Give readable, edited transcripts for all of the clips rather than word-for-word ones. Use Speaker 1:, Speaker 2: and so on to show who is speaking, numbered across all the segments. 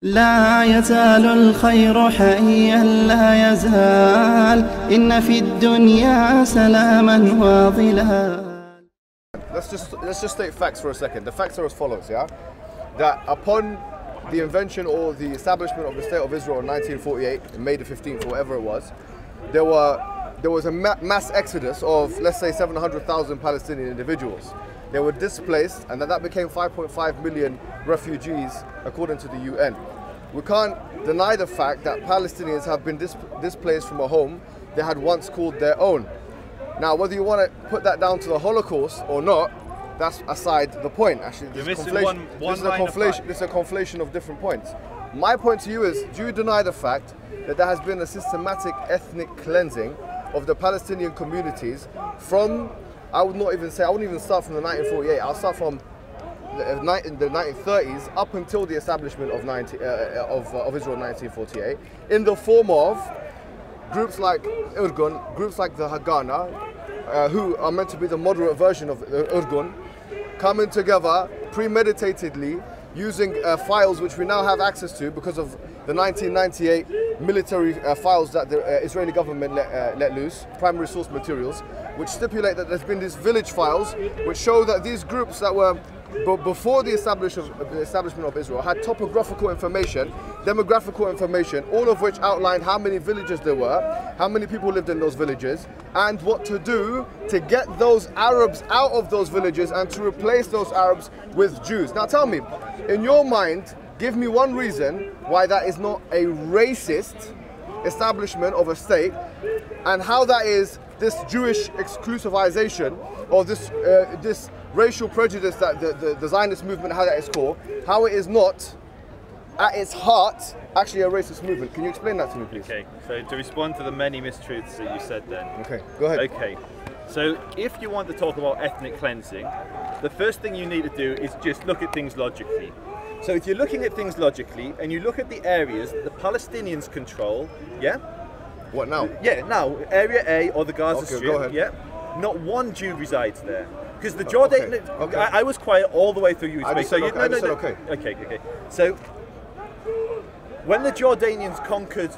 Speaker 1: لا يزال الخير حيا لا يزال إن في الدنيا سلاما وظلال.
Speaker 2: Let's just state facts for a second. The facts are as follows, yeah? That upon the invention or the establishment of the State of Israel in 1948, May the 15th or whatever it was, there was a mass exodus of, let's say, 700,000 Palestinian individuals. They were displaced, and that became 5.5 million refugees according to the UN. We can't deny the fact that Palestinians have been displaced from a home they had once called their own. Now, whether you want to put that down to the Holocaust or not, that's aside the point. Actually, this is a conflation of different points. My point to you is, do you deny the fact that there has been a systematic ethnic cleansing of the Palestinian communities from, I wouldn't even start from the 1948, I'll start from the 1930s up until the establishment of Israel in 1948, in the form of groups like Irgun, groups like the Haganah, who are meant to be the moderate version of Irgun, coming together premeditatedly using files which we now have access to because of the 1998 military files that the Israeli government let loose, primary source materials, which stipulate that there's been these village files which show that these groups that were before the establishment of Israel had topographical information, demographical information, all of which outlined how many villages there were, how many people lived in those villages, and what to do to get those Arabs out of those villages and to replace those Arabs with Jews. Now tell me, in your mind, give me one reason why that is not a racist establishment of a state, and how that is this Jewish exclusivization, or this racial prejudice that the Zionist movement had at its core, how it is not, at its heart, actually a racist movement. Can you explain that to me, please?
Speaker 3: Okay, so to respond to the many mistruths that you said then.
Speaker 2: Okay, go ahead.
Speaker 3: Okay, so if you want to talk about ethnic cleansing, the first thing you need to do is just look at things logically. So if you're looking at things logically, and you look at the areas that the Palestinians control, yeah?
Speaker 2: What now?
Speaker 3: Yeah, now, Area A or the Gaza Strip,
Speaker 2: go ahead.
Speaker 3: yeah? Not one Jew resides there. Because the Jordan,
Speaker 2: okay.
Speaker 3: I was quiet all the way through you.
Speaker 2: I said okay.
Speaker 3: Okay. So, when the Jordanians conquered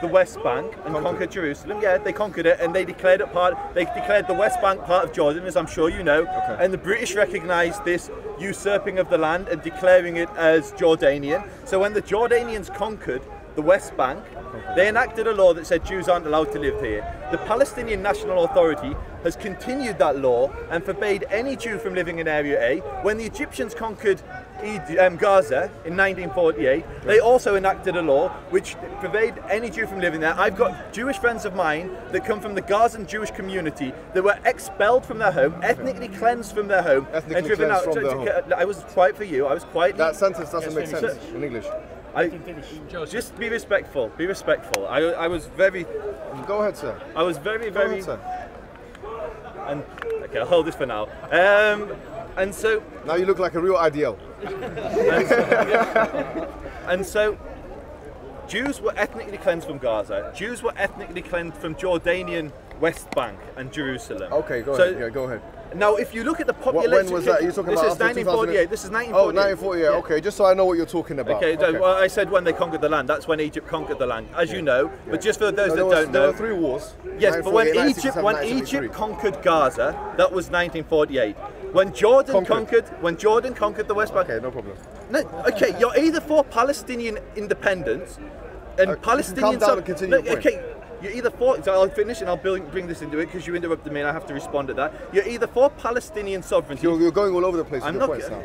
Speaker 3: the West Bank and conquered Jerusalem, yeah, they conquered it and they declared the West Bank part of Jordan, as I'm sure you know. Okay. And the British recognised this usurping of the land and declaring it as Jordanian. So when the Jordanians conquered the West Bank, they enacted a law that said Jews aren't allowed to live here. The Palestinian National Authority has continued that law and forbade any Jew from living in Area A. When the Egyptians conquered Gaza in 1948, they also enacted a law which forbade any Jew from living there. I've got Jewish friends of mine that come from the Gazan Jewish community that were expelled from their home, ethnically cleansed from their home, and driven out. I was quiet for you. I was quiet.
Speaker 2: That sentence doesn't make sense in English.
Speaker 3: Just be respectful. Be respectful. I was very.
Speaker 2: Go ahead, sir.
Speaker 3: I was very.
Speaker 2: Go ahead, sir.
Speaker 3: And okay, I'll hold this for now. And so
Speaker 2: now you look like a real ideal.
Speaker 3: And so, Jews were ethnically cleansed from Gaza. Jews were ethnically cleansed from Jordanian West Bank and Jerusalem.
Speaker 2: Okay, go ahead. Yeah, go ahead.
Speaker 3: Now, if you look at the population,
Speaker 2: when was that? Are you talking about?
Speaker 3: This is 1948. This is 1948.
Speaker 2: Oh, 1948. Yeah. Okay, just so I know what you're talking about.
Speaker 3: Okay, well, I said when they conquered the land. That's when Egypt conquered the land, as you know. Yeah. But just for those that don't know,
Speaker 2: there were 3 wars.
Speaker 3: Yes, but when Egypt conquered Gaza, that was 1948. When Jordan conquered the West Bank.
Speaker 2: Okay, no problem.
Speaker 3: No, okay, you're either for Palestinian independence and Palestinians.
Speaker 2: Calm down and continue.
Speaker 3: Okay. You're either for, so I'll finish and I'll bring this into it because you interrupted me and I have to respond to that. You're either for Palestinian sovereignty.
Speaker 2: You're going all over the place with your points now.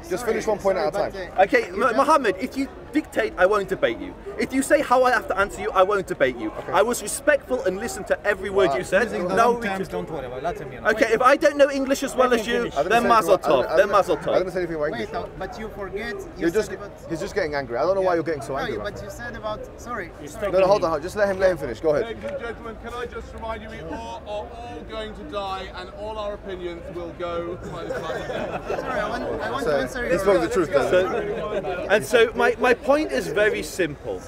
Speaker 2: Just finish one point at a time.
Speaker 3: Okay, Muhammed, if you dictate, I won't debate you. If you say how I have to answer you, I won't debate you. Okay. I was respectful and listened to every word you said.
Speaker 4: No, don't worry about it.
Speaker 3: Okay, if I don't know English as well as you, then mazel tov. Then mazel tov.
Speaker 2: I didn't say anything about English.
Speaker 4: Wait, but you forget.
Speaker 2: He's just getting angry. I don't know why you're getting so angry.
Speaker 4: No, but you said about. Sorry.
Speaker 2: No, hold on. Just let him finish. Go ahead.
Speaker 5: Ladies and gentlemen, can I just remind you, we all are all going to die, and all our opinions will go by the time.
Speaker 4: Sorry, I want to answer.
Speaker 2: He's told the truth.
Speaker 3: And so my point is very simple.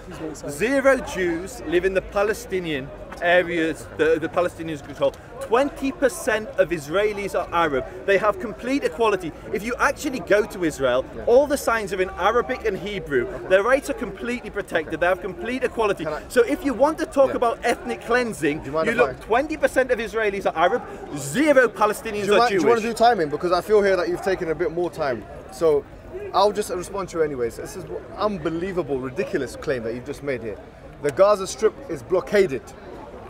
Speaker 3: 0 Jews live in the Palestinian areas the Palestinians control, 20% of Israelis are Arab. They have complete equality. If you actually go to Israel, all the signs are in Arabic and Hebrew. Their rights are completely protected. They have complete equality. So if you want to talk about ethnic cleansing, you look, 20% of Israelis are Arab, 0 Palestinians are Jewish.
Speaker 2: Do you want to do timing? Because I feel here that you've taken a bit more time. So I'll just respond to you anyways. This is an unbelievable, ridiculous claim that you've just made here. The Gaza Strip is blockaded.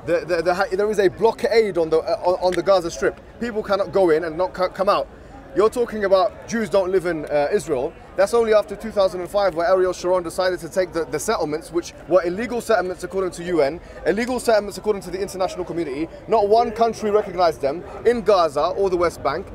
Speaker 2: There is a blockade on the Gaza Strip. People cannot go in and not come out. You're talking about Jews don't live in Israel. That's only after 2005 where Ariel Sharon decided to take the settlements, which were illegal settlements according to UN, illegal settlements according to the international community. Not one country recognized them in Gaza or the West Bank.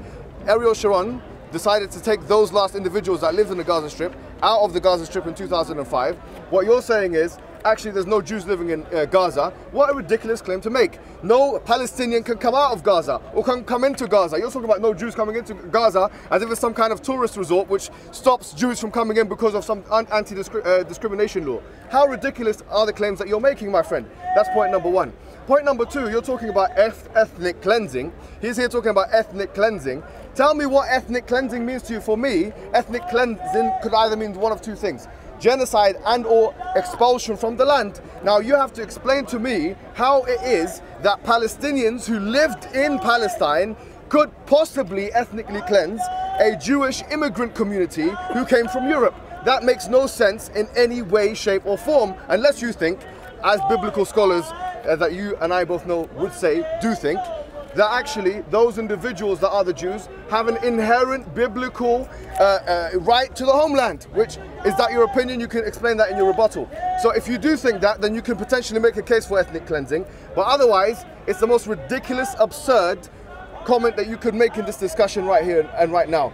Speaker 2: Ariel Sharon decided to take those last individuals that lived in the Gaza Strip out of the Gaza Strip in 2005. What you're saying is, actually there's no Jews living in Gaza. What a ridiculous claim to make. No Palestinian can come out of Gaza or can come into Gaza. You're talking about no Jews coming into Gaza as if it's some kind of tourist resort which stops Jews from coming in because of some anti-discrimination law. How ridiculous are the claims that you're making, my friend? That's point number one. Point number two, you're talking about ethnic cleansing. He's here talking about ethnic cleansing. Tell me what ethnic cleansing means to you. For me, ethnic cleansing could either mean one of two things: genocide and or expulsion from the land. Now you have to explain to me how it is that Palestinians who lived in Palestine could possibly ethnically cleanse a Jewish immigrant community who came from Europe. That makes no sense in any way, shape or form, unless you think, as biblical scholars that you and I both know would say, do think, that actually those individuals that are the Jews have an inherent biblical right to the homeland. Which is that your opinion? You can explain that in your rebuttal. So if you do think that, then you can potentially make a case for ethnic cleansing. But otherwise, it's the most ridiculous, absurd comment that you could make in this discussion right here and right now.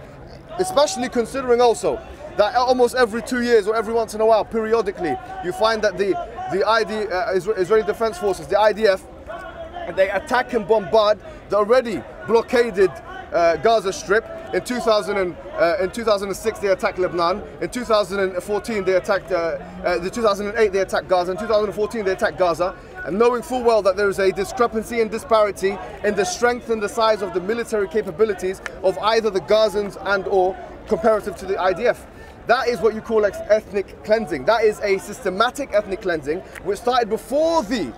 Speaker 2: Especially considering also that almost every 2 years or every once in a while, periodically, you find that the Israeli Defense Forces, the IDF, they attack and bombard the already blockaded Gaza Strip. In 2006 they attacked Lebanon. In 2014 they attacked, 2008 they attacked Gaza. In 2014 they attacked Gaza. And knowing full well that there is a discrepancy and disparity in the strength and the size of the military capabilities of either the Gazans and or comparative to the IDF. That is what you call ethnic cleansing. That is a systematic ethnic cleansing which started before the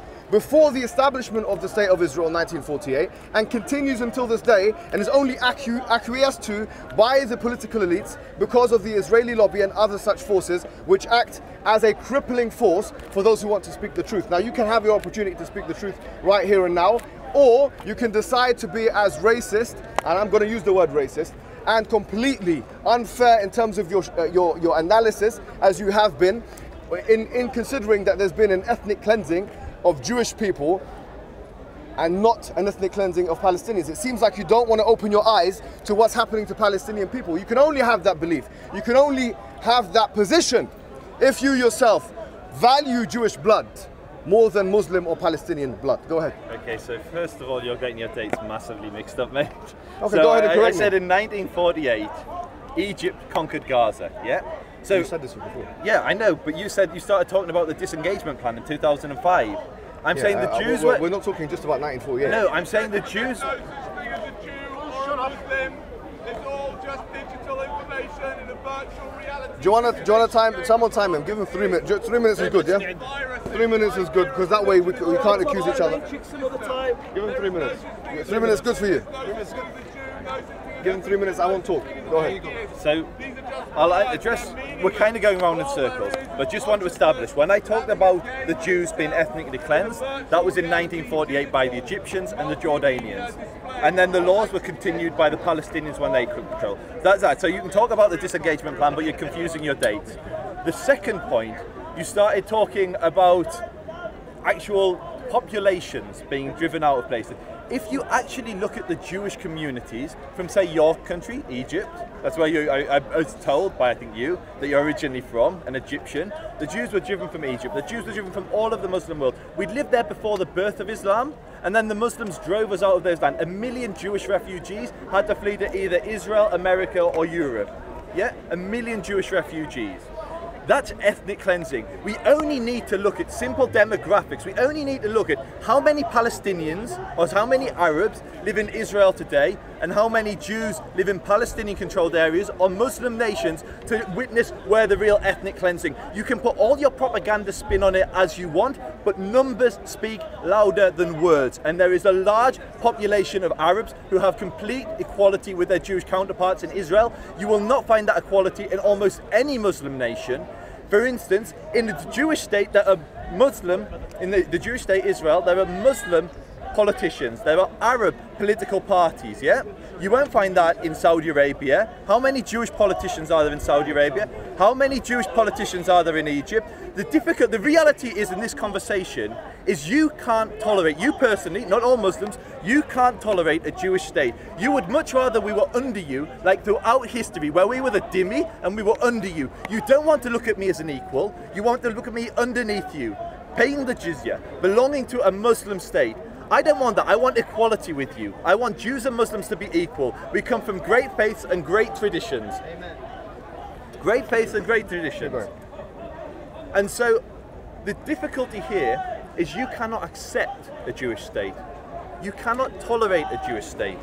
Speaker 2: establishment of the State of Israel in 1948 and continues until this day, and is only acquiesced to by the political elites because of the Israeli lobby and other such forces which act as a crippling force for those who want to speak the truth. Now you can have your opportunity to speak the truth right here and now, or you can decide to be as racist, and I'm going to use the word racist, and completely unfair in terms of your analysis as you have been in considering that there's been an ethnic cleansing of Jewish people and not an ethnic cleansing of Palestinians. It seems like you don't want to open your eyes to what's happening to Palestinian people. You can only have that belief. You can only have that position if you yourself value Jewish blood more than Muslim or Palestinian blood. Go ahead.
Speaker 3: Okay, so first of all, you're getting your dates massively mixed up, mate.
Speaker 2: Okay,
Speaker 3: so
Speaker 2: go ahead and correct
Speaker 3: I said in 1948, Egypt conquered Gaza, yeah? So,
Speaker 2: you said this before.
Speaker 3: Yeah, I know, but you said you started talking about the disengagement plan in 2005. I'm saying the Jews were...
Speaker 2: We're not talking just about 1948.
Speaker 3: No, I'm saying the Jews...
Speaker 5: Shut up. It's all just digital information in a virtual reality.
Speaker 2: Do you want to time? Someone time him. Give him 3 minutes. 3 minutes is good, yeah? 3 minutes is good because that way we can't accuse each other. Give him 3 minutes. 3 minutes good for you. Give him 3 minutes. I won't talk. Go ahead.
Speaker 3: So, I'll address. We're kind of going around in circles, but just want to establish when I talked about the Jews being ethnically cleansed, that was in 1948 by the Egyptians and the Jordanians, and then the laws were continued by the Palestinians when they took control. That's that. So you can talk about the disengagement plan, but you're confusing your dates. The second point, you started talking about actual populations being driven out of places. If you actually look at the Jewish communities from, say, your country, Egypt, that's where I was told by, I think you, that you're originally from, an Egyptian. The Jews were driven from Egypt. The Jews were driven from all of the Muslim world. We'd lived there before the birth of Islam, and then the Muslims drove us out of those land. 1 million Jewish refugees had to flee to either Israel, America, or Europe. Yeah, 1 million Jewish refugees. That's ethnic cleansing. We only need to look at simple demographics. We only need to look at how many Palestinians or how many Arabs live in Israel today and how many Jews live in Palestinian-controlled areas or Muslim nations to witness where the real ethnic cleansing. You can put all your propaganda spin on it as you want, but numbers speak louder than words. And there is a large population of Arabs who have complete equality with their Jewish counterparts in Israel. You will not find that equality in almost any Muslim nation. For instance, in the Jewish state, there are Muslim, in the Jewish state Israel, there are Muslim politicians, there are Arab political parties, yeah? You won't find that in Saudi Arabia. How many Jewish politicians are there in Saudi Arabia? How many Jewish politicians are there in Egypt? The reality is in this conversation is you can't tolerate, you personally, not all Muslims, you can't tolerate a Jewish state. You would much rather we were under you, like throughout history, where we were the dhimmi and we were under you. You don't want to look at me as an equal, you want to look at me underneath you, paying the jizya, belonging to a Muslim state. I don't want that. I want equality with you. I want Jews and Muslims to be equal. We come from great faiths and great traditions.
Speaker 4: Amen.
Speaker 3: Great faiths and great traditions. And so the difficulty here is you cannot accept a Jewish state. You cannot tolerate a Jewish state.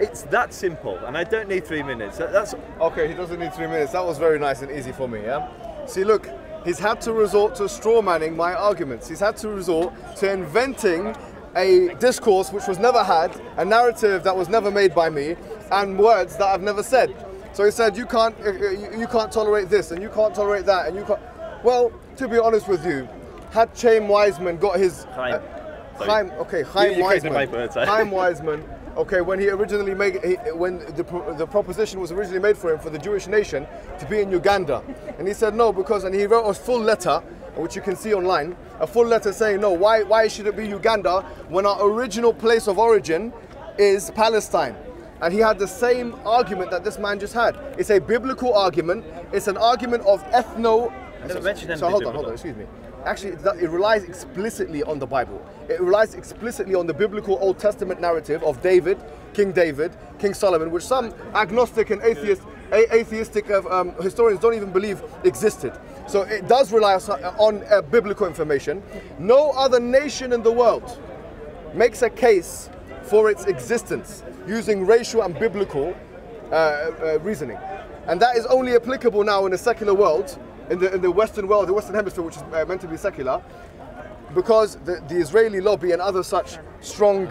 Speaker 3: It's that simple, and I don't need 3 minutes. That's
Speaker 2: Okay, he doesn't need 3 minutes. That was very nice and easy for me, yeah? See, look, he's had to resort to straw manning my arguments. He's had to resort to inventing a discourse which was never had, a narrative that was never made by me, and words that I've never said. So he said, you can't tolerate this, and you can't tolerate that, and you can't. Well, to be honest with you, had Chaim Wiseman got his Chaim Wiseman, okay, when he originally when the proposition was originally made for him for the Jewish nation to be in Uganda, and he said no and he wrote a full letter, which you can see online, a full letter saying no, why should it be Uganda when our original place of origin is Palestine? And he had the same argument that this man just had. It's a biblical argument. It's an argument of ethno. So hold on, excuse me. Actually, it relies explicitly on the Bible. It relies explicitly on the biblical Old Testament narrative of David, King Solomon, which some agnostic and atheistic historians don't even believe existed. So it does rely on biblical information. No other nation in the world makes a case for its existence using racial and biblical reasoning. And that is only applicable now in the secular world, in the Western world, the Western Hemisphere, which is meant to be secular, because the Israeli lobby and other such strong,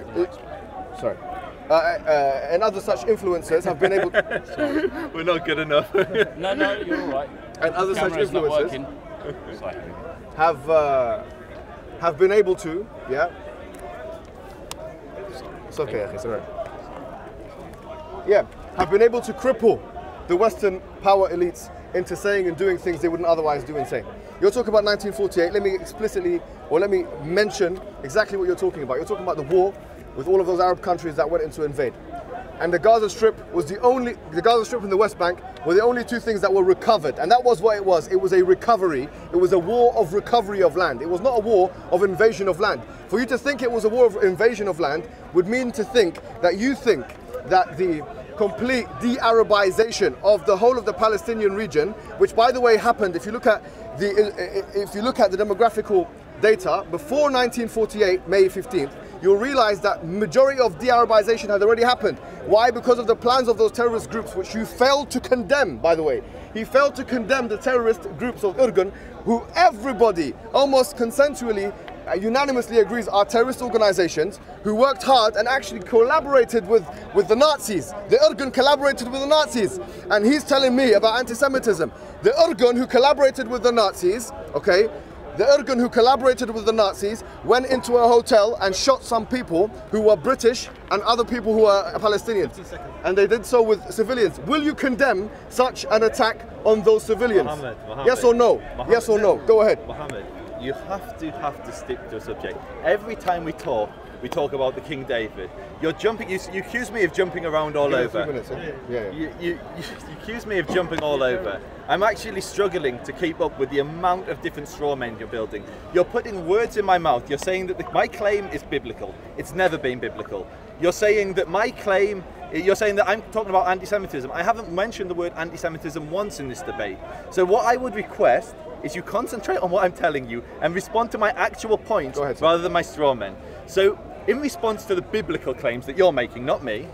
Speaker 2: and other such influencers have been able to...
Speaker 3: We're not good enough.
Speaker 5: No, you're all right.
Speaker 2: And other such influencers have been able to, yeah? It's okay, it's all right. Yeah, have been able to cripple the Western power elites into saying and doing things they wouldn't otherwise do and say. You're talking about 1948. Let me mention exactly what you're talking about. You're talking about the war with all of those Arab countries that went in to invade. And the Gaza Strip the Gaza Strip and the West Bank were the only two things that were recovered. And that was what it was. It was a recovery. It was a war of recovery of land. It was not a war of invasion of land. For you to think it was a war of invasion of land would mean to think that you think that the complete de-Arabization of the whole of the Palestinian region, which by the way happened, if you look at the demographical data before 1948, May 15th, you'll realize that majority of de-Arabization had already happened. Why? Because of the plans of those terrorist groups, which you failed to condemn, by the way. He failed to condemn the terrorist groups of Irgun, who everybody almost consensually unanimously agrees are terrorist organizations who worked hard and actually collaborated with the Nazis. The Irgun collaborated with the Nazis. And he's telling me about anti-Semitism. The Irgun who collaborated with the Nazis, okay, the Irgun who collaborated with the Nazis went into a hotel and shot some people who were British and other people who were Palestinians. And they did so with civilians. Will you condemn such an attack on those civilians?
Speaker 3: Muhammed,
Speaker 2: yes or no?
Speaker 3: Muhammed,
Speaker 2: yes or no? Go ahead.
Speaker 3: Muhammed, you have to stick to a subject. Every time we talk about the King David. You're jumping. You accuse me of jumping around all over.
Speaker 2: 2 minutes, yeah.
Speaker 3: You accuse me of jumping all over. I'm actually struggling to keep up with the amount of different straw men you're building. You're putting words in my mouth. You're saying that my claim is biblical. It's never been biblical. You're saying that my claim You're saying that I'm talking about anti-Semitism. I haven't mentioned the word anti-Semitism once in this debate. So what I would request is you concentrate on what I'm telling you and respond to my actual points rather than my straw men. So in response to the biblical claims that you're making, not me,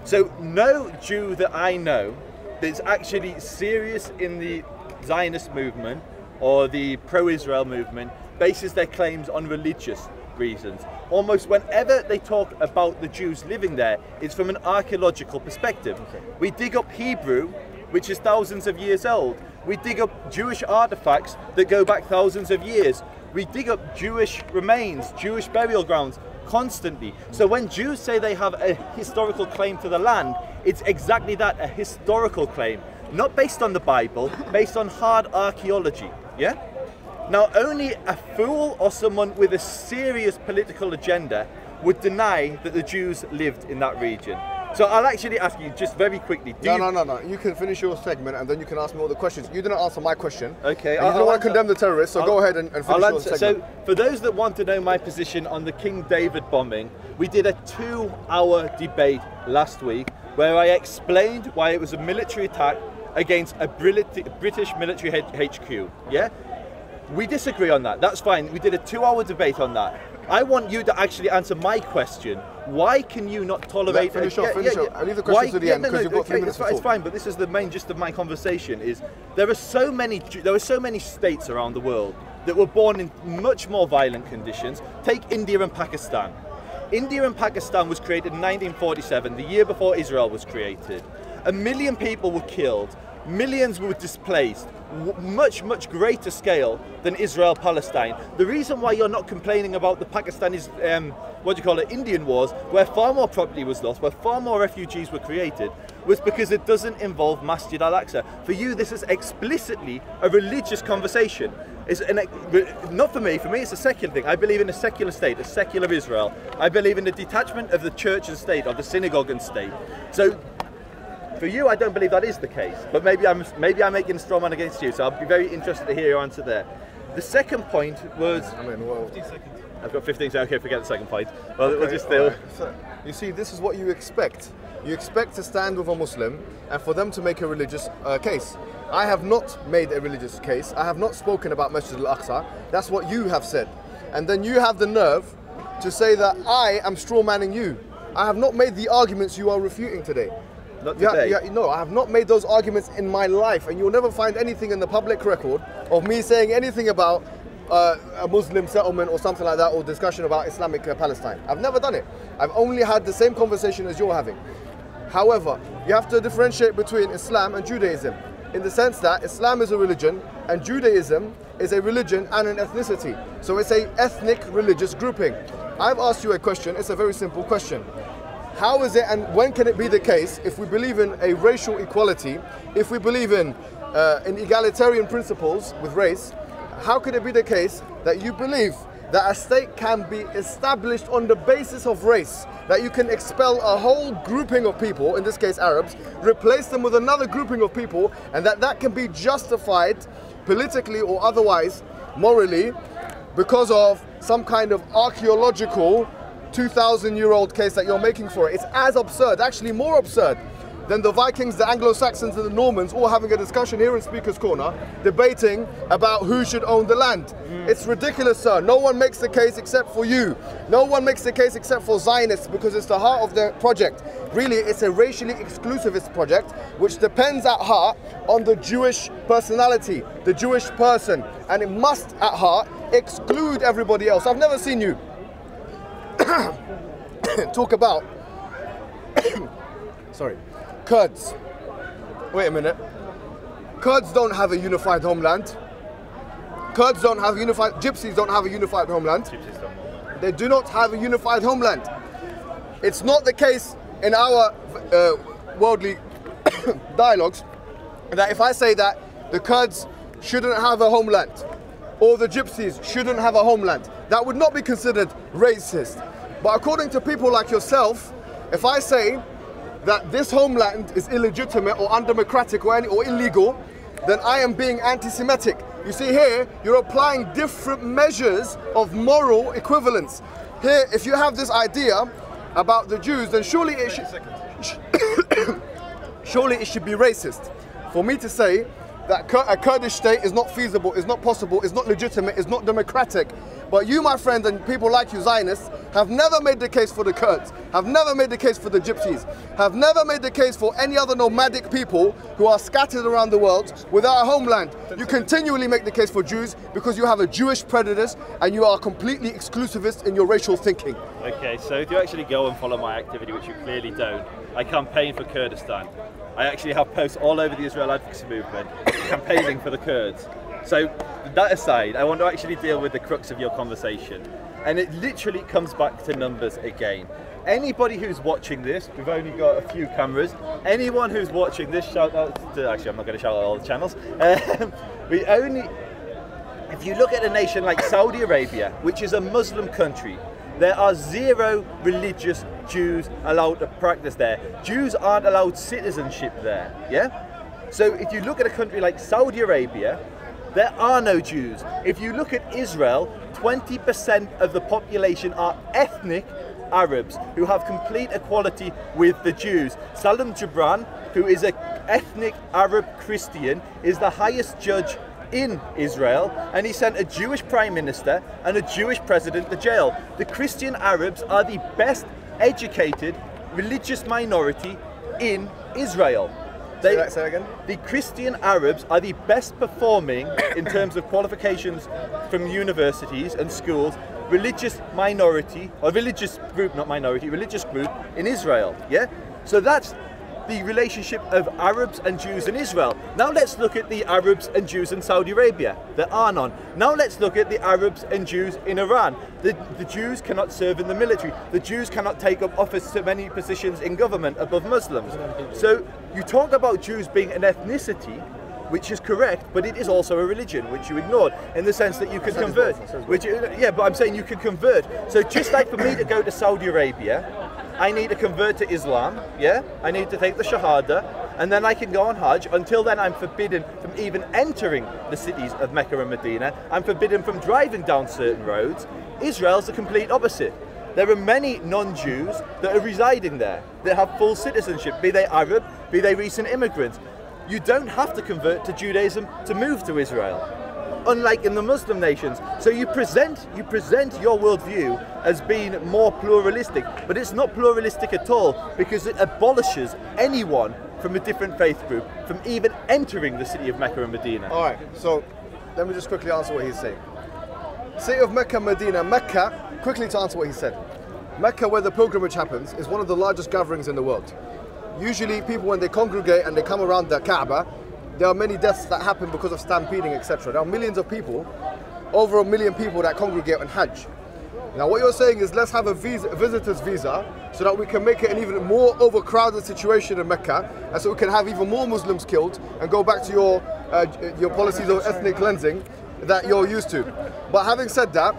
Speaker 3: so no Jew that I know that's actually serious in the Zionist movement or the pro-Israel movement bases their claims on religious reasons. Almost whenever they talk about the Jews living there, it's from an archaeological perspective. We dig up Hebrew, which is thousands of years old. We dig up Jewish artifacts that go back thousands of years. We dig up Jewish remains, Jewish burial grounds constantly. So when Jews say they have a historical claim to the land, it's exactly that, a historical claim. Not based on the Bible, based on hard archaeology, yeah? Now, only a fool or someone with a serious political agenda would deny that the Jews lived in that region. So I'll actually ask you just very quickly.
Speaker 2: No. You can finish your segment and then you can ask me all the questions. You didn't answer my question.
Speaker 3: Okay.
Speaker 2: You don't want to condemn the terrorists, so go ahead and finish your segment.
Speaker 3: So for those that want to know my position on the King David bombing, we did a 2-hour debate last week where I explained why it was a military attack against a British military HQ. Yeah? We disagree on that. That's fine. We did a 2-hour debate on that. I want you to actually answer my question. Why can you not tolerate...
Speaker 2: Finish off. I leave the questions to the end because you've got 3 minutes to talk.
Speaker 3: It's fine, but this is the main gist of my conversation is there are so many states around the world that were born in much more violent conditions. Take India and Pakistan. India and Pakistan was created in 1947, the year before Israel was created. 1 million people were killed. Millions were displaced, much greater scale than Israel-Palestine. The reason why you're not complaining about the Pakistanis, Indian wars, where far more property was lost, where far more refugees were created, was because it doesn't involve Masjid al-Aqsa. For you, this is explicitly a religious conversation. Not for me it's a secular thing. I believe in a secular state, a secular Israel. I believe in the detachment of the church and state, of the synagogue and state. So, for you, I don't believe that is the case, but maybe I'm making a straw man against you, so I'll be very interested to hear your answer there. The second point was...
Speaker 4: 15 seconds.
Speaker 3: I've got 15 seconds, okay, forget the second point. Well,
Speaker 2: Okay,
Speaker 3: we'll just still...
Speaker 2: right. So, you see, this is what you expect. You expect to stand with a Muslim and for them to make a religious case. I have not made a religious case. I have not spoken about Masjid al-Aqsa. That's what you have said. And then you have the nerve to say that I am straw-manning you. I have not made the arguments you are refuting today.
Speaker 3: Not today.
Speaker 2: No, I have not made those arguments in my life, and you'll never find anything in the public record of me saying anything about a Muslim settlement or something like that, or discussion about Islamic Palestine. I've never done it. I've only had the same conversation as you're having. However, you have to differentiate between Islam and Judaism, in the sense that Islam is a religion and Judaism is a religion and an ethnicity. So it's a ethnic religious grouping. I've asked you a question. It's a very simple question. How is it and when can it be the case, if we believe in a racial equality, if we believe in egalitarian principles with race, how could it be the case that you believe that a state can be established on the basis of race, that you can expel a whole grouping of people, in this case Arabs, replace them with another grouping of people, and that can be justified politically or otherwise, morally, because of some kind of archaeological 2,000-year-old case that you're making for it? It's as absurd, actually more absurd, than the Vikings, the Anglo-Saxons and the Normans all having a discussion here in Speaker's Corner, debating about who should own the land. It's ridiculous, sir. No one makes the case except for you. No one makes the case except for Zionists, because it's the heart of their project. Really, it's a racially exclusivist project, which depends at heart on the Jewish personality, the Jewish person, and it must, at heart, exclude everybody else. I've never seen you talk about Kurds. Wait a minute. Kurds don't have a unified homeland. Kurds don't have unified... Gypsies don't have a unified homeland. They do not have a unified homeland. It's not the case in our worldly dialogues that if I say that the Kurds shouldn't have a homeland or the Gypsies shouldn't have a homeland, that would not be considered racist. But according to people like yourself, if I say that this homeland is illegitimate or undemocratic or illegal, then I am being anti-Semitic. You see here, you're applying different measures of moral equivalence. Here, if you have this idea about the Jews, then surely it should... surely it should be racist for me to say that a Kurdish state is not feasible, is not possible, is not legitimate, is not democratic. But you, my friend, and people like you, Zionists, have never made the case for the Kurds, have never made the case for the Gypsies, have never made the case for any other nomadic people who are scattered around the world without a homeland. You continually make the case for Jews because you have a Jewish prejudice and you are completely exclusivist in your racial thinking.
Speaker 3: Okay, so if you actually go and follow my activity, which you clearly don't, I campaign for Kurdistan. I actually have posts all over the Israel advocacy movement campaigning for the Kurds. So that aside, I want to actually deal with the crux of your conversation. And it literally comes back to numbers again. Anybody who's watching this, we've only got a few cameras, anyone who's watching this, shout out to, actually I'm not going to shout out all the channels. If you look at a nation like Saudi Arabia, which is a Muslim country, there are 0 religious Jews allowed to practice there. Jews aren't allowed citizenship there, yeah? So if you look at a country like Saudi Arabia, there are no Jews. If you look at Israel, 20% of the population are ethnic Arabs who have complete equality with the Jews. Salam Gibran, who is an ethnic Arab Christian, is the highest judge in Israel, and he sent a Jewish prime minister and a Jewish president to jail. The Christian Arabs are the best educated religious minority in Israel.
Speaker 2: Say that again?
Speaker 3: The Christian Arabs are the best performing in terms of qualifications from universities and schools, religious minority, or religious group, not minority, religious group in Israel, yeah? So that's the relationship of Arabs and Jews in Israel. Now let's look at the Arabs and Jews in Saudi Arabia. There are none. Now let's look at the Arabs and Jews in Iran. The Jews cannot serve in the military. The Jews cannot take up office to many positions in government above Muslims. So you talk about Jews being an ethnicity, which is correct, but it is also a religion, which you ignored, in the sense that you can convert. Yeah, but I'm saying you can convert. So just like for me to go to Saudi Arabia, I need to convert to Islam, yeah? I need to take the Shahada, and then I can go on Hajj. Until then, I'm forbidden from even entering the cities of Mecca and Medina. I'm forbidden from driving down certain roads. Israel's the complete opposite. There are many non-Jews that are residing there, that have full citizenship, be they Arab, be they recent immigrants. You don't have to convert to Judaism to move to Israel, unlike in the Muslim nations. So you present your worldview as being more pluralistic, but it's not pluralistic at all, because it abolishes anyone from a different faith group from even entering the city of Mecca and Medina.
Speaker 2: All right, so let me just quickly answer what he's saying. City of Mecca, Medina, Mecca, quickly to answer what he said. Mecca, where the pilgrimage happens, is one of the largest gatherings in the world. Usually people, when they congregate and they come around the Kaaba, there are many deaths that happen because of stampeding, etc. There are millions of people, over 1 million people that congregate on Hajj. Now what you're saying is, let's have a visitor's visa so that we can make it an even more overcrowded situation in Mecca, and so we can have even more Muslims killed and go back to your policies of ethnic cleansing that you're used to. But having said that,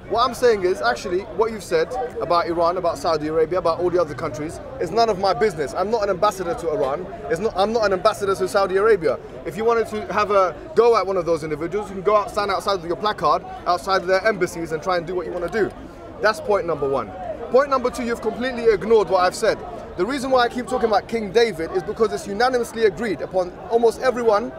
Speaker 2: what I'm saying is, actually, what you've said about Iran, about Saudi Arabia, about all the other countries, is none of my business. I'm not an ambassador to Iran. I'm not an ambassador to Saudi Arabia. If you wanted to have a go at one of those individuals, you can go out, stand outside with your placard, outside of their embassies, and try and do what you want to do. That's point number one. Point number two, you've completely ignored what I've said. The reason why I keep talking about King David is because it's unanimously agreed upon almost everyone,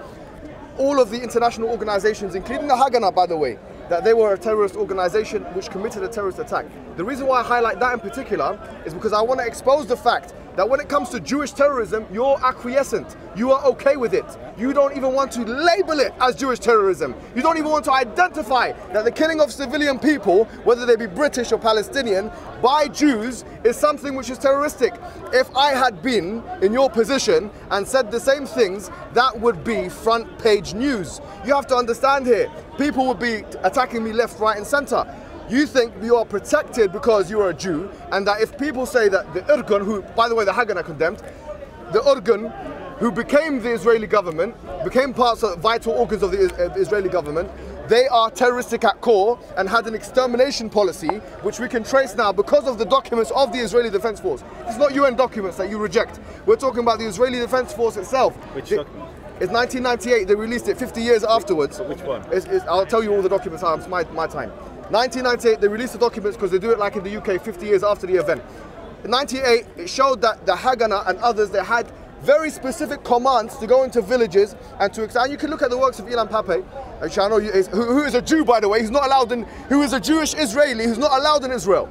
Speaker 2: all of the international organizations, including the Haganah, by the way, that they were a terrorist organization which committed a terrorist attack. The reason why I highlight that in particular is because I want to expose the fact that when it comes to Jewish terrorism, you're acquiescent. You are okay with it. You don't even want to label it as Jewish terrorism. You don't even want to identify that the killing of civilian people, whether they be British or Palestinian, by Jews is something which is terroristic. If I had been in your position and said the same things, that would be front page news. You have to understand here, people would be attacking me left, right and center. You think you are protected because you are a Jew, and that if people say that the Irgun, who, by the way, the Haganah condemned, the Irgun, who became the Israeli government, became parts of vital organs of the Israeli government, they are terroristic at core and had an extermination policy, which we can trace now because of the documents of the Israeli Defense Force. It's not UN documents that you reject. We're talking about the Israeli Defense Force itself.
Speaker 3: Which document?
Speaker 2: It's 1998, they released it 50 years afterwards.
Speaker 3: Which one?
Speaker 2: I'll tell you all the documents, it's my time. 1998, they released the documents because they do it like in the UK 50 years after the event. in 98, it showed that the Haganah and others, they had very specific commands to go into villages and to and you can look at the works of Ilan Pappé, which I know who is a Jew, by the way. He's not allowed in, who is a Jewish Israeli who's not allowed in Israel.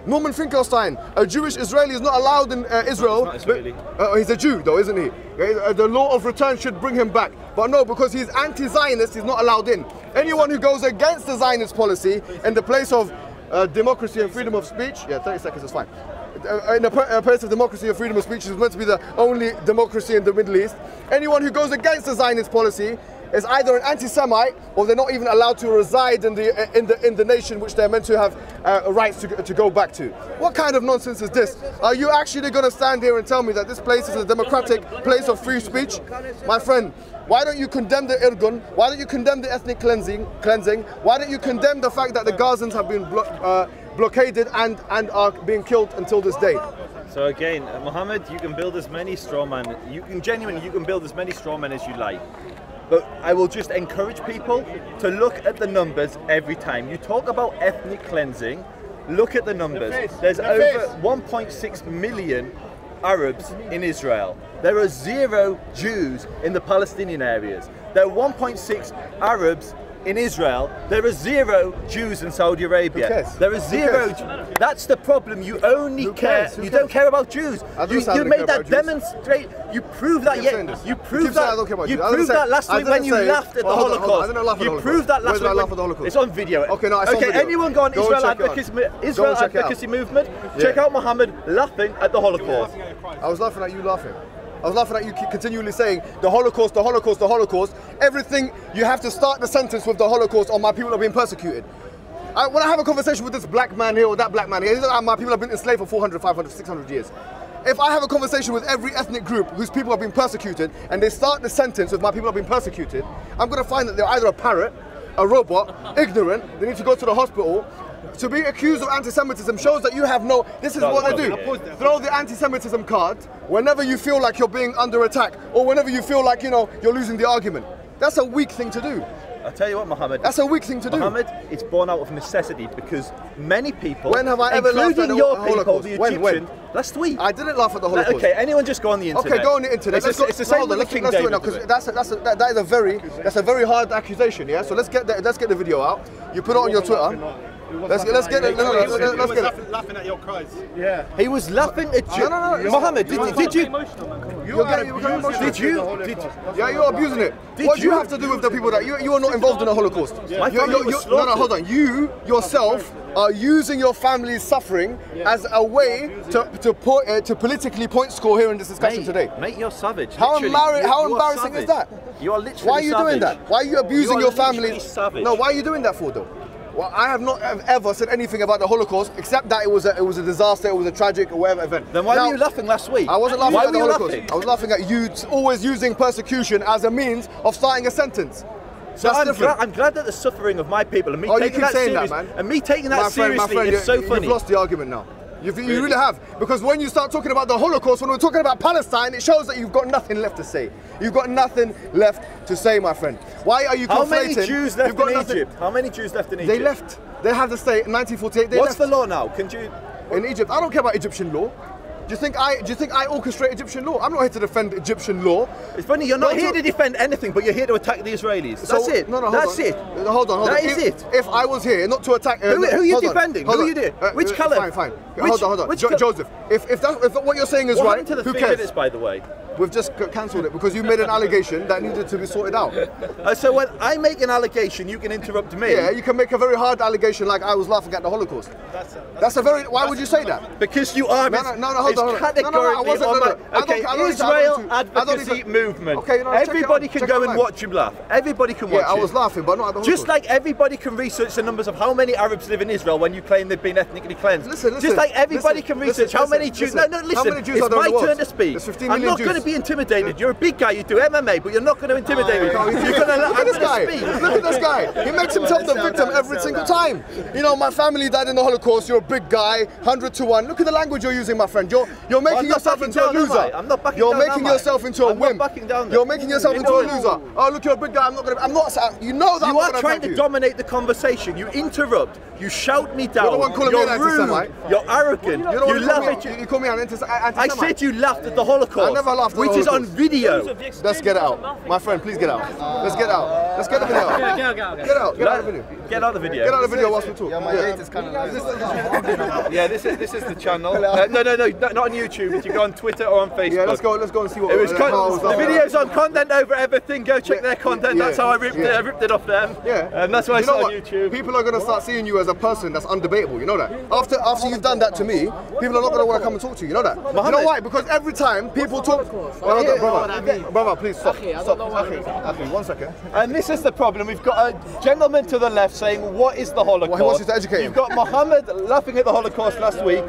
Speaker 2: Norman Finkelstein, a Jewish Israeli, is not allowed in Israel.
Speaker 3: He's not Israeli.
Speaker 2: He's a Jew though, isn't he? The law of return should bring him back. But no, because he's anti-Zionist, he's not allowed in. Anyone who goes against the Zionist policy in the place of democracy and freedom of speech, yeah, 30 seconds is fine. In a place of democracy and freedom of speech, is meant to be the only democracy in the Middle East. Anyone who goes against the Zionist policy is either an anti-Semite or they're not even allowed to reside in the nation which they're meant to have rights to go back to. What kind of nonsense is this? Are you actually going to stand here and tell me that this place is a democratic place of free speech? My friend, why don't you condemn the Irgun? Why don't you condemn the ethnic cleansing? Why don't you condemn the fact that the Gazans have been blockaded and are being killed until this day?
Speaker 3: So again, Muhammad, you can build as many straw men. You can build as many straw men as you like. But I will just encourage people to look at the numbers every time. You talk about ethnic cleansing, look at the numbers. There's over 1.6 million Arabs in Israel. There are 0 Jews in the Palestinian areas. There are 1.6 Arabs in Israel. There are 0 Jews in Saudi Arabia. There are 0. That's the problem. You only care. You don't care about Jews. You made that demonstrate. You proved that. You proved that. You proved that last week when you laughed at the Holocaust. You proved that last week. It's on video.
Speaker 2: Okay, no, it's on video.
Speaker 3: Anyone got an Israel advocacy movement? Check out Muhammad laughing at the Holocaust.
Speaker 2: I was laughing at you laughing. I was laughing at you continually saying the Holocaust, the Holocaust, the Holocaust. Everything, you have to start the sentence with the Holocaust or my people are being persecuted. When I have a conversation with this black man here or that black man here, my people have been enslaved for 400, 500, 600 years. If I have a conversation with every ethnic group whose people have been persecuted and they start the sentence with my people have been persecuted, I'm going to find that they're either a parrot, a robot, ignorant, they need to go to the hospital. To be accused of anti-Semitism shows that you have no, this is what they do. Throw the anti-Semitism card whenever you feel like you're being under attack or whenever you feel like, you know, you're losing the argument. That's a weak thing to do.
Speaker 3: I'll tell you what, Muhammad.
Speaker 2: That's a weak thing to do.
Speaker 3: Muhammad, it's born out of necessity because many people,
Speaker 2: when have I ever laughed at the Holocaust?
Speaker 3: The Egyptian, last week.
Speaker 2: I didn't laugh at the Holocaust.
Speaker 3: Okay, anyone just go on the internet.
Speaker 2: Okay, go on the internet.
Speaker 3: It's the same with the King David.
Speaker 2: Because that's a very hard accusation. Yeah. So let's get the video out. You put it on your Twitter. Let's get it. Let's get it.
Speaker 5: Laughing at your cries.
Speaker 3: Yeah. He was laughing at you.
Speaker 2: No.
Speaker 3: Muhammad, did you?
Speaker 2: Yeah, you're abusing it. What do you have to do with the people that you are not involved in the Holocaust? No, hold on. You yourself are using your family's suffering as a way to politically point score here in this discussion today.
Speaker 3: Mate, you're savage.
Speaker 2: How embarrassing is that?
Speaker 3: You are literally
Speaker 2: Why are you doing that? Why are you abusing your family?
Speaker 3: Savage.
Speaker 2: No, why are you doing that for though? Well, I have not ever said anything about the Holocaust except that it was a disaster, it was a tragic or whatever event.
Speaker 3: Then why were you laughing last week?
Speaker 2: I wasn't laughing at the Holocaust. I was laughing at you always using persecution as a means of starting a sentence.
Speaker 3: So I'm glad that the suffering of my people and me taking that seriously is so funny.
Speaker 2: You've lost the argument now. You really have. Because when you start talking about the Holocaust, when we're talking about Palestine, it shows that you've got nothing left to say. You've got nothing left to say, my friend. Why are you conflating?
Speaker 3: How many Jews left in Egypt? How many Jews left in Egypt?
Speaker 2: They left. They have the state in 1948. They
Speaker 3: What's
Speaker 2: left.
Speaker 3: the law now? Can you?
Speaker 2: In Egypt, I don't care about Egyptian law. Do you think I orchestrate Egyptian law? I'm not here to defend Egyptian law.
Speaker 3: It's funny, you're not here to defend anything, but you're here to attack the Israelis. That's it.
Speaker 2: No,
Speaker 3: that's it.
Speaker 2: Hold on.
Speaker 3: That is it.
Speaker 2: If I was here, not to attack.
Speaker 3: Who are you defending? Who are you doing? Which colour?
Speaker 2: Fine. Hold on. Joseph, if what you're saying is right,
Speaker 3: happened to the
Speaker 2: who
Speaker 3: 3
Speaker 2: cares?
Speaker 3: minutes, by the way?
Speaker 2: We've just cancelled it because you made an allegation that needed to be sorted out.
Speaker 3: So when I make an allegation, you can interrupt me.
Speaker 2: Yeah, you can make a very hard allegation like I was laughing at the Holocaust. That's a very. Why would you say that?
Speaker 3: Because you are.
Speaker 2: No, hold on.
Speaker 3: Israel advocacy movement. Okay, everybody can go and watch you laugh. Everybody can watch
Speaker 2: it. Yeah, I was laughing, but not at the Holocaust.
Speaker 3: Just like everybody can research the numbers of how many Arabs live in Israel when you claim they've been ethnically cleansed.
Speaker 2: Listen.
Speaker 3: Just like everybody can research how many Jews. No, listen. It's my turn to speak.
Speaker 2: There's 15 million Jews.
Speaker 3: be intimidated. You're a big guy, you do MMA, but you're not going to intimidate me. You're going to
Speaker 2: Look at this guy. Look at this guy. He makes himself the victim every single time. You know, my family died in the Holocaust. You're a big guy, 100 to 1. Look at the language you're using, my friend. You're making yourself into a loser.
Speaker 3: I'm not backing
Speaker 2: You're
Speaker 3: down,
Speaker 2: making yourself into a wimp. You're making yourself into a loser. Oh, look, you're a big guy. I'm not. You know that.
Speaker 3: You are trying to dominate the conversation. You interrupt. You shout me down.
Speaker 2: You're the one calling me an
Speaker 3: rude. You're arrogant. You laugh at
Speaker 2: you call me an anti-Semite.
Speaker 3: I said you laughed at the Holocaust.
Speaker 2: I never laughed at
Speaker 3: which
Speaker 2: the
Speaker 3: is on
Speaker 2: Holocaust.
Speaker 3: video.
Speaker 2: Let's get it out. My friend, please get out. Let's get out. Let's get the video out. Get out. Get out of the video.
Speaker 3: Get out of the video.
Speaker 2: Get out of the video whilst we talk.
Speaker 4: Yeah, my date is kind of like
Speaker 3: Yeah, this is the channel. No, not on YouTube. If you go on Twitter or on Facebook.
Speaker 2: Yeah, let's go and see what
Speaker 3: it was. The video's on Content Over Everything. Go check their content. That's how I ripped it off them.
Speaker 2: Yeah,
Speaker 3: and that's why it's on YouTube.
Speaker 2: People are going to start seeing you as a person that's undebatable. You know that. After you've done that to me, people are not going to want to come and talk to you. You know that.
Speaker 3: Muhammad.
Speaker 2: You know why? Because every time people talk, brother, please stop. Stop. 1 second.
Speaker 3: And this is the problem. We've got a gentleman to the left saying, "What is the Holocaust?"
Speaker 2: Well, he wants you to educate him.
Speaker 3: You've got Muhammad laughing at the Holocaust last week.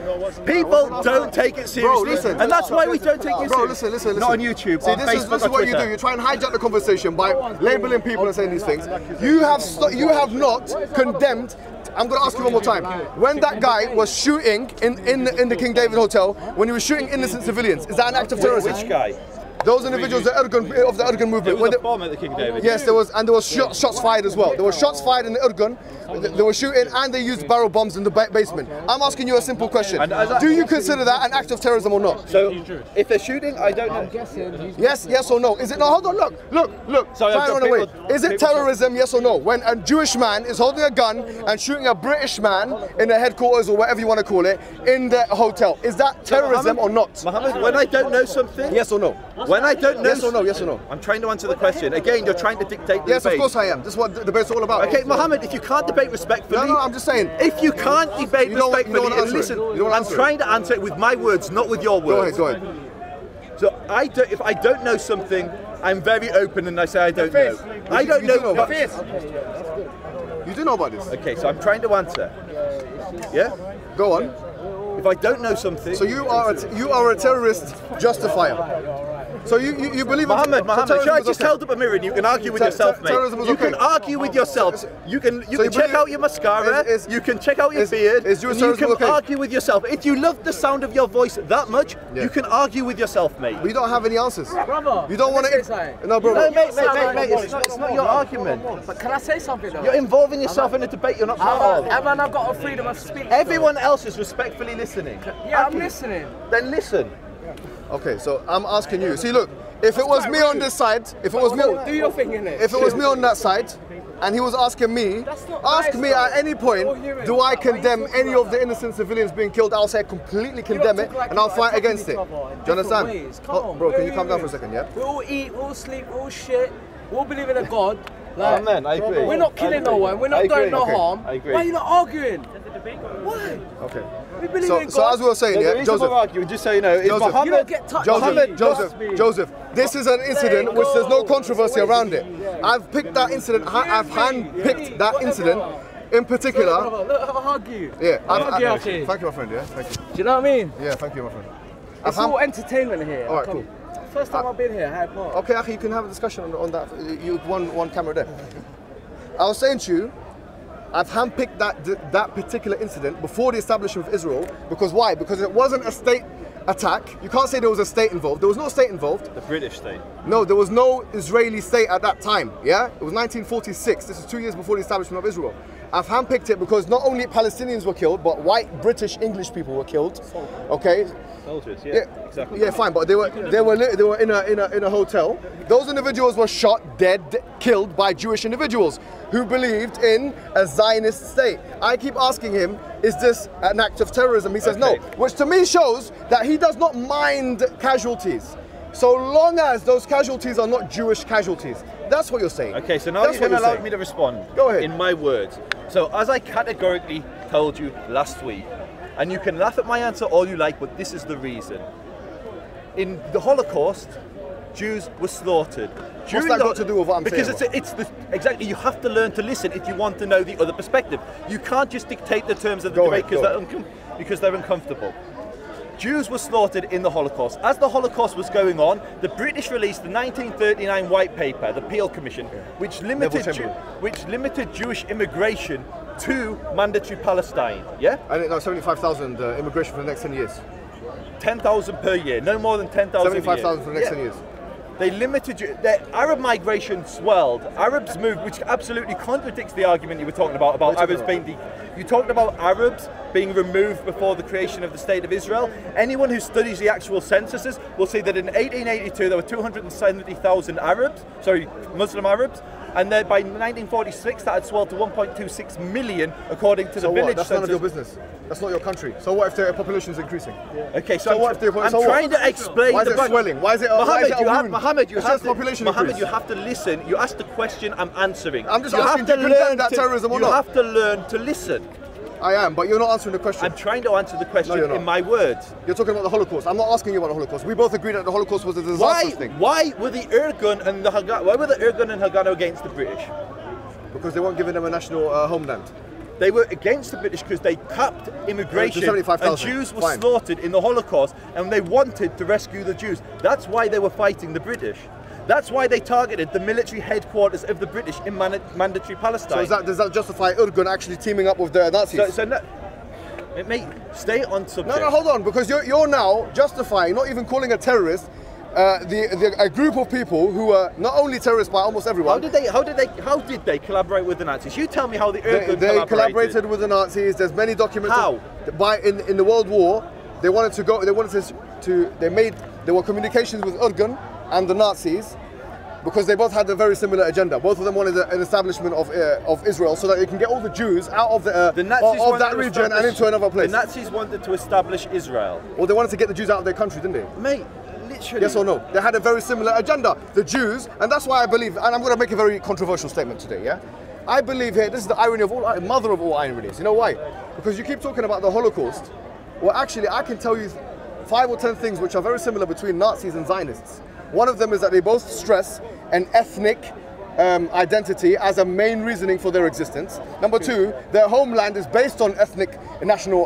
Speaker 3: People don't take it seriously,
Speaker 2: Bro, listen.
Speaker 3: and that's why we don't take it
Speaker 2: Bro,
Speaker 3: seriously.
Speaker 2: listen.
Speaker 3: Not on YouTube.
Speaker 2: See,
Speaker 3: on
Speaker 2: this
Speaker 3: Facebook,
Speaker 2: is
Speaker 3: or
Speaker 2: what you
Speaker 3: Twitter.
Speaker 2: do. You try and hijack the conversation by labeling people and saying these things. You have not condemned. I'm going to ask you one more time. When that guy was shooting in the King David Hotel, when he was shooting innocent civilians, is that an act of terrorism?
Speaker 3: Which guy?
Speaker 2: Those individuals of the Erdogan movement.
Speaker 3: There was a bomb at the King David.
Speaker 2: Yes, there was shots fired as well. There were shots fired in the Erdogan. They were shooting and they used barrel bombs in the basement. I'm asking you a simple question. Do you consider that an act of terrorism or not?
Speaker 3: So, if they're shooting, I don't know.
Speaker 2: Yes or no? Is it no? Hold on, look.
Speaker 3: Sorry,
Speaker 2: Try and run away. Is it terrorism? Yes or no? When a Jewish man is holding a gun and shooting a British man in the headquarters or whatever you want to call it in the hotel, is that terrorism or not?
Speaker 3: Mohammed, when I don't know something,
Speaker 2: Yes or no?
Speaker 3: when I don't know,
Speaker 2: Yes or no? Yes or no?
Speaker 3: I'm trying to answer the question. Again, you're trying to dictate the
Speaker 2: Yes,
Speaker 3: debate.
Speaker 2: of course I am. This is what the debate's all about.
Speaker 3: Okay, Mohammed, if you can't debate respectfully,
Speaker 2: No, I'm just saying.
Speaker 3: if you can't debate
Speaker 2: You don't want
Speaker 3: respectfully,
Speaker 2: to
Speaker 3: and
Speaker 2: answer it.
Speaker 3: listen,
Speaker 2: You don't want to
Speaker 3: I'm
Speaker 2: answer it.
Speaker 3: trying to answer it with my words, not with your words.
Speaker 2: Go ahead.
Speaker 3: So if I don't know something, I'm very open and I say I don't know. I don't
Speaker 2: You do
Speaker 3: know.
Speaker 2: know about this. You do know about this.
Speaker 3: Okay, so I'm trying to answer. Yeah.
Speaker 2: Go on.
Speaker 3: If I don't know something,
Speaker 2: So you are a terrorist justifier. So you believe in
Speaker 3: Mohammed,
Speaker 2: so
Speaker 3: should I
Speaker 2: terrorism
Speaker 3: just
Speaker 2: was
Speaker 3: held up a mirror and you can argue with yourself, mate?
Speaker 2: terrorism was
Speaker 3: You
Speaker 2: okay.
Speaker 3: can argue with yourself. You can
Speaker 2: you
Speaker 3: check
Speaker 2: believe-
Speaker 3: out your mascara.
Speaker 2: is-
Speaker 3: You can check out your
Speaker 2: is-
Speaker 3: beard.
Speaker 2: is Jewish
Speaker 3: and you
Speaker 2: terrorism
Speaker 3: can
Speaker 2: okay?
Speaker 3: argue with yourself. If you love the sound of your voice that much,
Speaker 2: Yeah.
Speaker 3: you can argue with yourself, mate.
Speaker 2: But you don't have any answers.
Speaker 4: Brother,
Speaker 2: You don't want
Speaker 4: let me say
Speaker 2: to.
Speaker 4: something.
Speaker 2: No, bro.
Speaker 3: No, mate, it's not your argument.
Speaker 4: But can I say something though?
Speaker 3: You're involving yourself in a debate you're not part of.
Speaker 4: Haven't I got a freedom of speech?
Speaker 3: Everyone else is respectfully listening.
Speaker 4: Yeah, I'm listening.
Speaker 3: Then listen.
Speaker 2: Okay, so I'm asking you. See, look. If it was me on this side, if it was me,
Speaker 4: Do your thing, innit?
Speaker 2: if it was me on that side, and he was asking me, ask me at any point, do I condemn any of the innocent civilians being killed? I'll say completely condemn it, and I'll fight against it. Do you understand? Bro, can you calm down for a second, yeah?
Speaker 4: We all eat, we all sleep, we all shit, we all believe in a God. Like,
Speaker 3: Amen, I agree.
Speaker 4: We're not killing no one, we're
Speaker 3: I
Speaker 4: not doing
Speaker 3: agree.
Speaker 4: no
Speaker 3: Okay,
Speaker 4: harm.
Speaker 3: I agree.
Speaker 4: Why are you not arguing? Why?
Speaker 2: Okay.
Speaker 4: We believe in
Speaker 2: So
Speaker 4: God.
Speaker 2: as we were saying,
Speaker 3: The
Speaker 2: yeah,
Speaker 3: reason
Speaker 2: Joseph.
Speaker 3: we're arguing, just so you know, is
Speaker 2: Joseph.
Speaker 4: You
Speaker 3: Mohammed.
Speaker 4: don't get touched. Mohammed, trust me.
Speaker 2: Joseph, this is an incident which there's no controversy around it. I've picked that incident, I've hand-picked that incident in particular.
Speaker 4: Brother, look, I'll hug you.
Speaker 2: Yeah,
Speaker 4: I'll hug you, okay.
Speaker 2: thank you, my friend, yeah, thank you.
Speaker 4: Do you know what I mean?
Speaker 2: Yeah, thank you, my friend.
Speaker 4: It's all entertainment here.
Speaker 2: All right, cool.
Speaker 4: First time I've been here, Hyde Park.
Speaker 2: Okay, Akhi, you can have a discussion on that. You one camera there. I was saying to you, I've handpicked that particular incident before the establishment of Israel. Because why? Because it wasn't a state attack. You can't say there was a state involved. There was no state involved.
Speaker 3: The British state.
Speaker 2: No, there was no Israeli state at that time. Yeah, it was 1946. This is 2 years before the establishment of Israel. I've handpicked it because not only Palestinians were killed, but white British English people were killed. Okay.
Speaker 3: Soldiers, yeah, exactly.
Speaker 2: Yeah, fine, but they were in a hotel. Those individuals were shot, dead, killed by Jewish individuals who believed in a Zionist state. I keep asking him, is this an act of terrorism? He says no, which to me shows that he does not mind casualties, so long as those casualties are not Jewish casualties. That's what you're saying.
Speaker 3: Okay, so now
Speaker 2: That's
Speaker 3: you're
Speaker 2: what
Speaker 3: going to allow
Speaker 2: saying.
Speaker 3: me to respond.
Speaker 2: Go ahead.
Speaker 3: In my words. So as I categorically told you last week, and you can laugh at my answer all you like, but this is the reason. In the Holocaust, Jews were slaughtered.
Speaker 2: What's that got to do with what I'm saying?
Speaker 3: Because exactly, you have to learn to listen if you want to know the other perspective. You can't just dictate the terms of the debate because they're uncomfortable. Jews were slaughtered in the Holocaust. As the Holocaust was going on, the British released the 1939 White Paper, the Peel Commission, which limited Jewish immigration to mandatory Palestine. Yeah?
Speaker 2: And no, 75,000 immigration for the next 10 years.
Speaker 3: 10,000 per year, no more than 10,000
Speaker 2: 75,000 for the next 10 years.
Speaker 3: They limited the Arab migration swelled. Arabs moved, which absolutely contradicts the argument you were talking about Arabs being. You talked about Arabs being removed before the creation of the State of Israel. Anyone who studies the actual censuses will see that in 1882 there were 270,000 Muslim Arabs, and then by 1946 that had swelled to 1.26 million, according to the village census.
Speaker 2: That's none of your business. That's not your country. So what if the population is increasing?
Speaker 3: Okay, so I'm trying to explain.
Speaker 2: Why is it swelling? Why is it?
Speaker 3: Mohammed, you have to listen. You asked the question, I'm answering.
Speaker 2: I'm just asking, do you condemn that terrorism or not?
Speaker 3: You have to learn to listen.
Speaker 2: I am, but you're not answering the question.
Speaker 3: I'm trying to answer the question in my words.
Speaker 2: You're talking about the Holocaust. I'm not asking you about the Holocaust. We both agree that the Holocaust was a disastrous thing.
Speaker 3: Why were the Irgun and Haganah against the British?
Speaker 2: Because they weren't giving them a national homeland.
Speaker 3: They were against the British because they capped immigration, and Jews were slaughtered in the Holocaust, and they wanted to rescue the Jews. That's why they were fighting the British. That's why they targeted the military headquarters of the British in mandatory Palestine.
Speaker 2: So does that justify Irgun actually teaming up with the Nazis?
Speaker 3: Mate, stay on subject.
Speaker 2: No, hold on, because you're now justifying, not even calling a terrorist, a group of people who are not only terrorists by almost everyone.
Speaker 3: How did they collaborate with the Nazis? You tell me how the Irgun
Speaker 2: they collaborated with the Nazis. There's many documents.
Speaker 3: How?
Speaker 2: In the World War, there were communications with Irgun and the Nazis, because they both had a very similar agenda. Both of them wanted an establishment of Israel so that they can get all the Jews out of that region and into another place.
Speaker 3: The Nazis wanted to establish Israel.
Speaker 2: Well, they wanted to get the Jews out of their country, didn't they?
Speaker 3: Mate, literally.
Speaker 2: Yes or no? They had a very similar agenda. The Jews, and that's why I believe, and I'm going to make a very controversial statement today, yeah? I believe here, this is the irony of all, mother of all ironies. You know why? Because you keep talking about the Holocaust. Well, actually, I can tell you 5 or 10 things which are very similar between Nazis and Zionists. One of them is that they both stress an ethnic identity as a main reasoning for their existence. Number 2, their homeland is based on ethnic national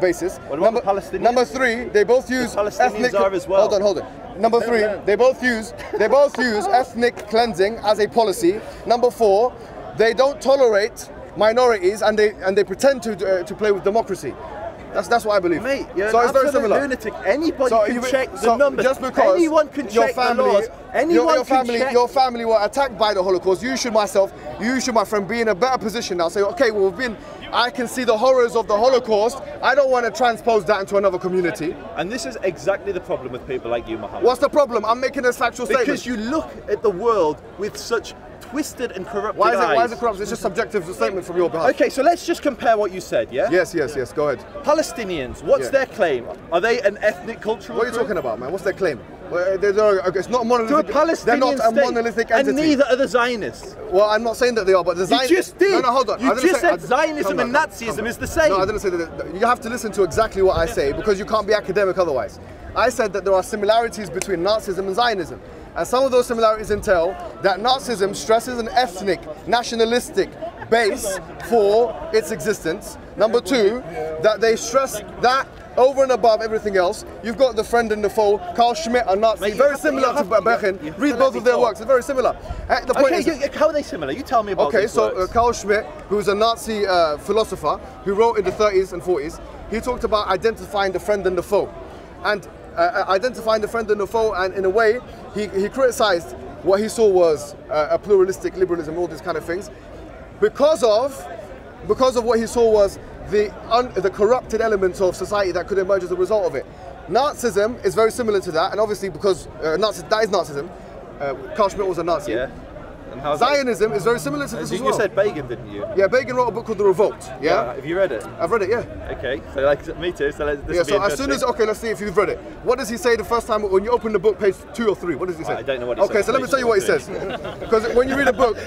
Speaker 2: basis.
Speaker 3: What about the Palestinians?
Speaker 2: Number 3, they both use
Speaker 3: ethnic. Are as well.
Speaker 2: Hold on. Number 3, they both use ethnic cleansing as a policy. Number 4, they don't tolerate minorities, and they pretend to play with democracy. That's what I believe.
Speaker 3: Mate, you're
Speaker 2: so
Speaker 3: an
Speaker 2: it's very similar.
Speaker 3: Lunatic. Anybody can check the numbers.
Speaker 2: Just because
Speaker 3: anyone can check the laws.
Speaker 2: Your family were attacked by the Holocaust. You should, my friend, be in a better position now. Say, okay, well, I can see the horrors of the Holocaust. I don't want to transpose that into another community.
Speaker 3: And this is exactly the problem with people like you, Muhammad.
Speaker 2: What's the problem? I'm making this factual statement.
Speaker 3: Because you look at the world with such twisted and corrupted
Speaker 2: eyes.
Speaker 3: Why
Speaker 2: is it corrupt? It's just subjective statement from your behalf.
Speaker 3: Okay, so let's just compare what you said, yeah?
Speaker 2: Yes, go ahead.
Speaker 3: Palestinians, what's their claim? Are they an ethnic cultural
Speaker 2: group? What are you talking about, man? What's their claim? It's not monolithic.
Speaker 3: They're
Speaker 2: not a monolithic entity.
Speaker 3: And neither are the Zionists.
Speaker 2: Well, I'm not saying that they are, but the Zionists...
Speaker 3: You just did.
Speaker 2: No, hold on.
Speaker 3: You just said Zionism and Nazism is the same.
Speaker 2: No, I didn't say that. You have to listen to exactly what I say, because you can't be academic otherwise. I said that there are similarities between Nazism and Zionism. And some of those similarities entail that Nazism stresses an ethnic, nationalistic base for its existence. Number 2, that they stress that over and above everything else. You've got the friend and the foe, Carl Schmitt, a Nazi, very similar to Bechin. Read both of their works, they're very similar. The point is,
Speaker 3: how are they similar? You tell me about
Speaker 2: Okay, so Carl Schmitt, who's a Nazi philosopher, who wrote in the 30s and 40s, he talked about identifying the friend and the foe. And identifying the friend and the foe, and in a way, he criticized what he saw was a pluralistic liberalism, all these kind of things, because of what he saw was the corrupted elements of society that could emerge as a result of it. Nazism is very similar to that, and obviously because that is Nazism. Carl Schmitt was a Nazi.
Speaker 3: Yeah.
Speaker 2: Zionism is very similar to this as well.
Speaker 3: You said Begin, didn't you?
Speaker 2: Yeah, Begin wrote a book called The Revolt. Yeah.
Speaker 3: Have you read it?
Speaker 2: I've read it. Yeah.
Speaker 3: Okay. So me too. So
Speaker 2: as soon as let's see if you've read it. What does he say the first time when you open the book, page 2 or 3? What does he say?
Speaker 3: I don't know what he says.
Speaker 2: Okay, so let me tell you what he says. Because when you read a book.